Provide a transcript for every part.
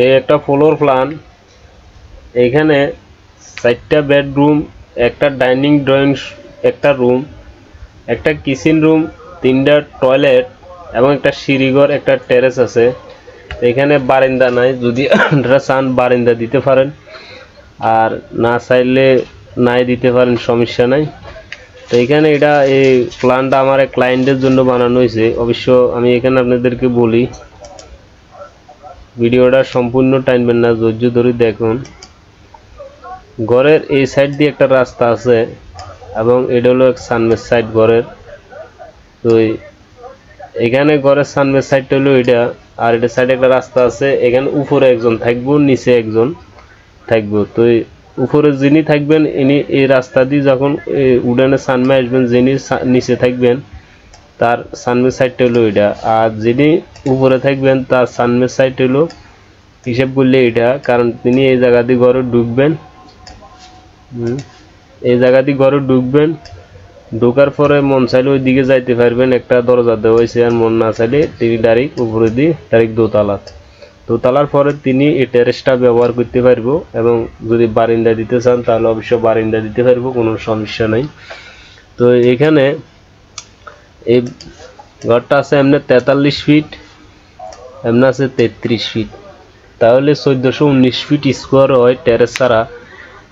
এই একটা floor plan, এখানে 4টা বেডরুম, একটা ডাইনিং ড্রয়িং, একটা রুম, একটা কিচেন রুম, 3টা টয়লেট এবং একটা সিঁড়িঘর, একটা টেরেস আছে। এখানে বারান্দা নাই, যদি আপনারা চান বারান্দা দিতে পারেন, আর না চাইলে নাই দিতে পারেন, সমস্যা নাই। তো এখানে এটা এই প্ল্যানটা আমার এক ক্লায়েন্টের জন্য বানানো হয়েছে। অবশ্য আমি এখানে আপনাদেরকে বলি, ভিডিওটা সম্পূর্ণ টাইমবেন না, ধৈর্য ধরে দেখুন। ঘরের এই সাইড দিয়ে একটা রাস্তা আছে এবং এটা হলো এক সানমের সাইড ঘরের। তো এখানে ঘরের সানমের সাইডটা হলো এটা, আর এটা সাইডে একটা রাস্তা আছে। এখানে উপরে একজন থাকবো, নিচে একজন থাকবো। তো উপরে যিনি থাকবেন ইনি এই রাস্তা দিয়ে যখন উডানে সানমে আসবেন, যিনি নিচে থাকবেন তার সানমের সাইডটা হলো এটা, আর যিনি উপরে থাকবেন তার সানমের সাইড হলো হিসেব করলে এটা, কারণ তিনি এই জায়গা দিয়ে ঘরে ঢুকবেন। এই জায়গা দিয়ে ঘরে ঢুকবেন, ঢোকার পরে মন চাইলে ওই দিকে যাইতে পারবেন, একটা দরজা দেওয়া হয়েছে। আর মন না চাইলে তিনি ডাইরেক্ট উপরে দিয়ে ডাইরেক্ট দোতলার পরে তিনি এই টেরেসটা ব্যবহার করতে পারবো। এবং যদি বারিন্দা দিতে চান তাহলে অবশ্যই বারিন্দা দিতে পারবো, কোনো সমস্যা নাই। তো এখানে এই ঘরটা আছে এমনি 43 ফিট, এমনি আছে 33 ফিট, তাহলে 1419 ফিট স্কোয়ার হয় টেরেস ছাড়া।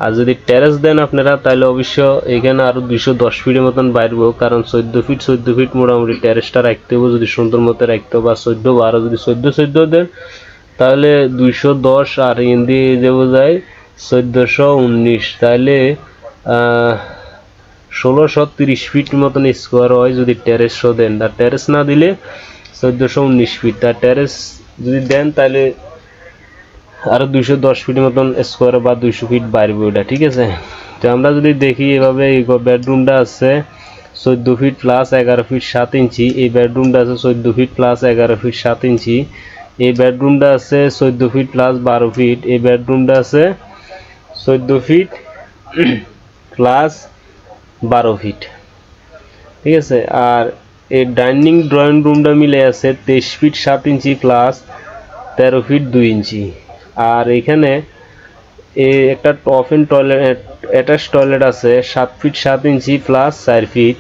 আর যদি টেরেস দেন আপনারা তাহলে অবশ্য এখানে আরো 210 ফিটের মতন বাড়বো, কারণ 14 ফিট মোটামুটি টেরেসটা রাখতে হবে, যদি সুন্দর মতো রাখতে হবে। আর 14 যদি 14 দেন তাহলে 210, আর হিন্দি দেবো যায় 1419, তাহলে 1630 ফিট মতন স্কোয়ার হয় যদি টেরেস দেন। আর টেরেস না দিলে 1419 ফিট, আর টেরেস যদি দেন তাহলে আরো 210 ফিট মতন স্কোয়ার বা 200 ফিট বাড়বে ওটা, ঠিক আছে। তো আমরা যদি দেখি এভাবে, এই বেডরুমটা আছে 14 ফিট প্লাস 11 ফিট 7 ইঞ্চি। এই বেডরুমটা আছে 14 ফিট প্লাস 11 ফিট 7 ইঞ্চি। এই বেডরুমটা আছে 14 ফিট প্লাস 12 ফিট। এই বেডরুমটা আছে 14 ফিট প্লাস 12 ফিট, ঠিক আছে। আর এই ডাইনিং ড্রয়িং রুমটা মিলে আছে 23 feet 7 inch plus 13 feet 2 inch. আর এখানে একটা ওপেন টয়লেট, অ্যাটাচ টয়লেট আছে 7 ফিট 7 ইঞ্চি প্লাস 4 ফিট।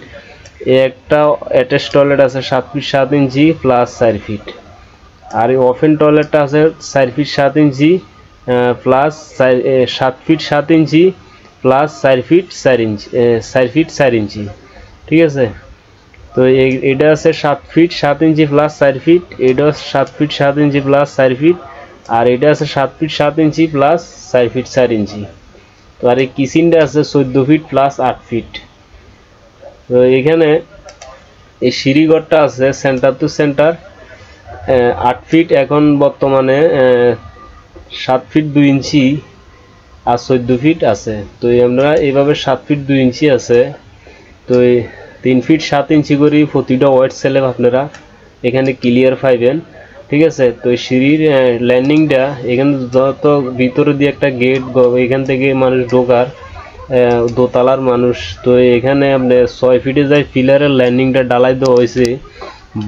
একটা অ্যাটাচ টয়লেট আছে 7 ফিট 7 ইঞ্চি প্লাস 4 ফিট। আর এই ওপেন টয়লেটটা আছে 4 feet 7 inch plus 7 feet 7 inch plus 4 feet 4 inch, 4 feet 4 inch, ঠিক আছে। তো এটা আছে 7 ফিট 7 ইঞ্চি প্লাস 4 ফিট, এটা 7 ফিট 7 ইঞ্চি প্লাস 4 ফিট, আর এটা আছে 7 ফিট 7 ইঞ্চি প্লাস 4 ফিট 4 ইঞ্চি। তো আর এই কিচেনটা আছে 14 ফিট প্লাস 8 ফিট। তো এখানে এই সিঁড়িঘরটা আছে সেন্টার টু সেন্টার 8 ফিট, এখন বর্তমানে 7 ফিট 2 ইঞ্চি আর 14 ফিট আছে। তো আমরা এইভাবে 7 ফিট 2 ইঞ্চি আছে। তো 3 ফিট 7 ইঞ্চি করে প্রতিটা ওয়েট স্ল্যাব আপনারা এখানে ক্লিয়ার পাইবেন, ঠিক আছে। তো সিঁড়ির ল্যান্ডিংটা এখানে যত ভিতরে দিয়ে একটা গেট, এখান থেকে মানুষ ঢোকার, দোতলার মানুষ। তো এখানে আপনার 6 ফিটে যায় পিলারের ল্যান্ডিংটা ডালাই দেওয়া হয়েছে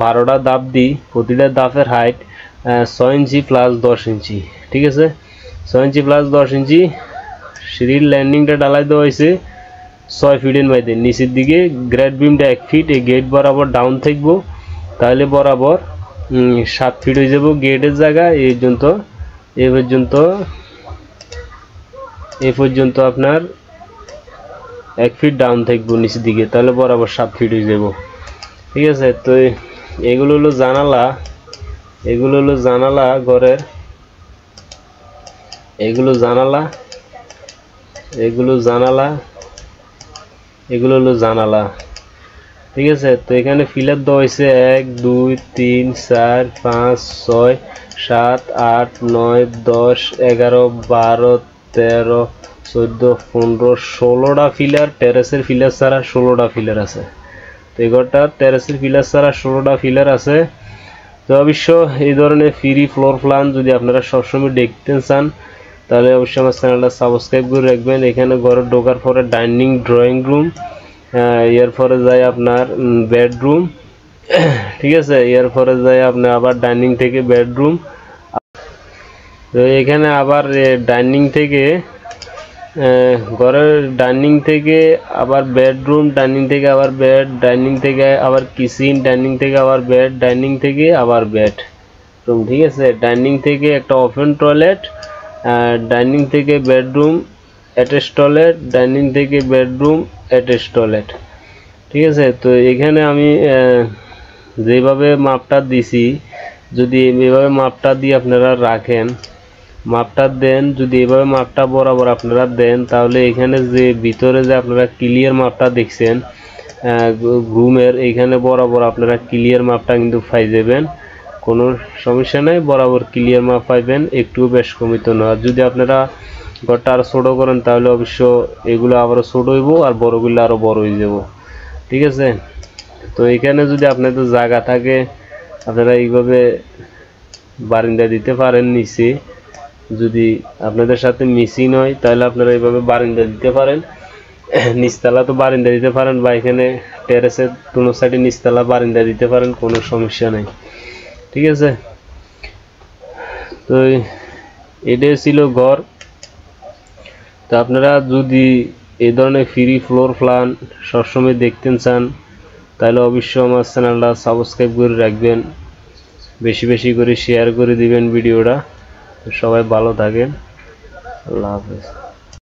12টা ধাপ দিয়ে, প্রতিটা ধাপের হাইট 6 ইঞ্চি প্লাস 10 ইঞ্চি, ঠিক আছে। 6 ইঞ্চি প্লাস 10 ইঞ্চি সিঁড়ির ল্যান্ডিংটা ডালাই দেওয়া হয়েছে 6 ফিটের মধ্যে। নিচের দিকে গ্রেড বিমটা 1 ফিট, এই গেট বরাবর ডাউন থাকবো, তাহলে বরাবর 7 ফিট হয়ে যাব গেটের জায়গা। এ পর্যন্ত আপনার 1 ফিট ডাউন থাকবো নিচের দিকে, তাহলে বরাবর 7 ফিট হয়ে যাব, ঠিক আছে। তো এগুলো হলো জানালা ঘরের, এগুলো হলো জানালা, ঠিক আছে। তো এখানে ফিলার দেওয়া হয়েছে 1 2 3 4 5 6 7 8 9 10 11 12 13 14 15 16টা ফিলার, টেরেসের ফিলার ছাড়া 16টা ফিলার আছে। তো এই ঘরটা টেরেসের ফিলার ছাড়া 16টা ফিলার আছে। তো অবশ্য এই ধরনের ফ্রি ফ্লোর প্ল্যান যদি আপনারা সবসময় দেখতে চান তাহলে অবশ্যই আমার চ্যানেলটা সাবস্ক্রাইব করে রাখবেন। এখানে ঘরে ঢোকার পরে ডাইনিং ড্রয়িং রুম, এরপরে যায় আপনার বেডরুম, ঠিক আছে। এরপরে যায় আপনার আবার ডাইনিং থেকে বেডরুম। তো তো এখানে আবার ডাইনিং থেকে ঘরের ডাইনিং থেকে আবার বেডরুম, ডাইনিং থেকে আবার বেড, ডাইনিং থেকে আবার কিচেন, ডাইনিং থেকে আবার বেড, ডাইনিং থেকে আবার বেড রুম, ঠিক আছে। ডাইনিং থেকে একটা ওপেন টয়লেট, ডাইনিং থেকে বেডরুম অ্যাটাচ টয়লেট, ডাইনিং থেকে বেডরুম অ্যাটাচ টয়লেট, ঠিক আছে। তো এখানে আমি যেভাবে মাপটা দিছি, যদি এভাবে মাপটা দিয়ে আপনারা রাখেন, মাপটা দেন, যদি এভাবে মাপটা বরাবর আপনারা দেন, তাহলে এখানে যে ভিতরে যে আপনারা ক্লিয়ার মাপটা দেখছেন রুমের, এইখানে বরাবর আপনারা ক্লিয়ার মাপটা কিন্তু পাই যাবেন, কোনো সমস্যা নাই, বরাবর ক্লিয়ার মাপ পাইবেন, একটু বেশ কমিত না। যদি আপনারা ঘরটা আরো ছোট করেন তাহলে অবশ্য এগুলো আবারও ছোট হইব আর বড়গুলো আরো বড় হয়ে যাব, ঠিক আছে। তো এখানে যদি আপনাদের জায়গা থাকে আপনারা এইভাবে বারান্দা দিতে পারেন নিচে, যদি আপনাদের সাথে মিসিং হয় তাহলে আপনারা এইভাবে বারান্দা দিতে পারেন, নিচতলা তো বারান্দা দিতে পারেন, বা এখানে টেরেসের দুনো সাইডে নিচতলা বারান্দা দিতে পারেন, কোনো সমস্যা নেই, ঠিক আছে। তো এটাই ছিল ঘর। তো আপনারা যদি এই ধরনের ফ্রি ফ্লোর প্ল্যান সবসময় দেখতে চান তাহলে অবশ্যই আমার চ্যানেলটা সাবস্ক্রাইব করে রাখবেন, বেশি বেশি করে শেয়ার করে দিবেন ভিডিওটা। সবাই ভালো থাকেন, আল্লাহ হাফেজ।